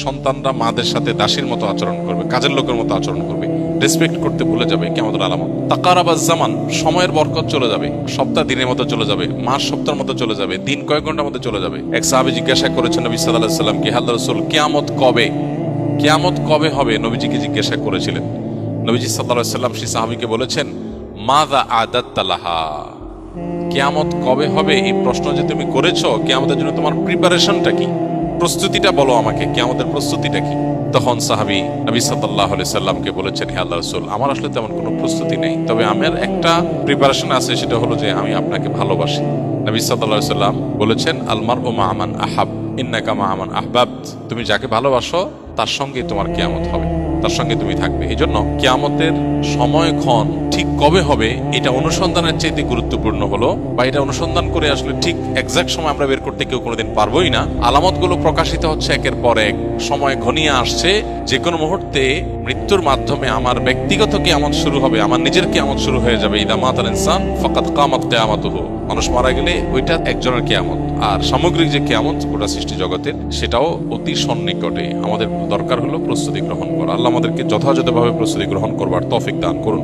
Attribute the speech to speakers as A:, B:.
A: সন্তানরা মাদের সাথে দাসীর মতো আচরণ করবে, কাজের লোকের মতো আচরণ করবে, রেসপেক্ট করতে ভুলে যাবে, কিয়ামতের আলামত। তাকারাবাজ জামান, সময়ের বরকত চলে যাবে, সপ্তাহ দিনের মতো চলে যাবে, মাস সপ্তাহের মতো চলে যাবে, দিন কয়েক ঘন্টার মতো চলে যাবে। এক সাহাবী জিজ্ঞাসা করেছেন নবী সাল্লাল্লাহু আলাইহি ওয়াসাল্লাম কে, আল্লাহর রাসূল কিয়ামত কবে, কিয়ামত কবে হবে, নবীজিকে জিজ্ঞাসা করেছিলেন। নবীজি সাল্লাল্লাহু আলাইহি ওয়াসাল্লাম সেই সাহাবীকে বলেছেন, মাযা আদাত্তা লাহা, কিয়ামত কবে হবে এই প্রশ্ন যে তুমি করেছো, কিয়ামতের জন্য তোমার প্রিপারেশনটা কি, প্রস্তুতিটা বলো আমাকে, কিয়ামতের প্রস্তুতিটা কি। তখন সাহাবী নবী সাল্লাল্লাহু আলাইহি সাল্লামকে বলেছেন, হে আল্লাহর রাসূল, আমার আসলে তেমন কোনো প্রস্তুতি নেই, তবে আমার একটা প্রিপারেশন আছে, সেটা হলো যে আমি আপনাকে ভালোবাসি। নবী সাল্লাল্লাহু আলাইহি সাল্লাম বলেছেন, আল মারউ মা মান আহাব ইন্নাকা মা মান আহবাবত, তুমি যাকে ভালোবাসো তার সঙ্গে তোমার কিয়ামত হবে, তার সঙ্গে তুমি থাকবে। এই জন্য কিয়ামতের সময়ক্ষণ ঠিক কবে হবে এটা অনুসন্ধানের চাইতে গুরুত্বপূর্ণ হলো, বা এটা অনুসন্ধান করে আসলে ঠিক এক্সাক্ট সময় আমরা বের করতে কেউ কোনোদিন পারবোই না। আলামতগুলো প্রকাশিত হচ্ছে একের পর এক, সময় ঘনিয়ে আসছে, যে কোনো মুহূর্তে মৃত্যুর মাধ্যমে আমার ব্যক্তিগত কিয়ামত শুরু হবে, আমার নিজের কিয়ামত শুরু হয়ে যাবে। ইদা মাতাল ইনসান ফাকাদ কামাত কিয়ামাতুহু, মানুষ মারা গেলে ওইটা একজনের কিয়ামত। আর সামগ্রিক যে কিয়ামত গোটা সৃষ্টি জগতের, সেটাও অতি সন্নিকটে। আমাদের দরকার হলো প্রস্তুতি গ্রহণ করা। আল্লাহ আমাদেরকে যথাযথভাবে প্রস্তুতি গ্রহণ করবার তৌফিক দান করুন।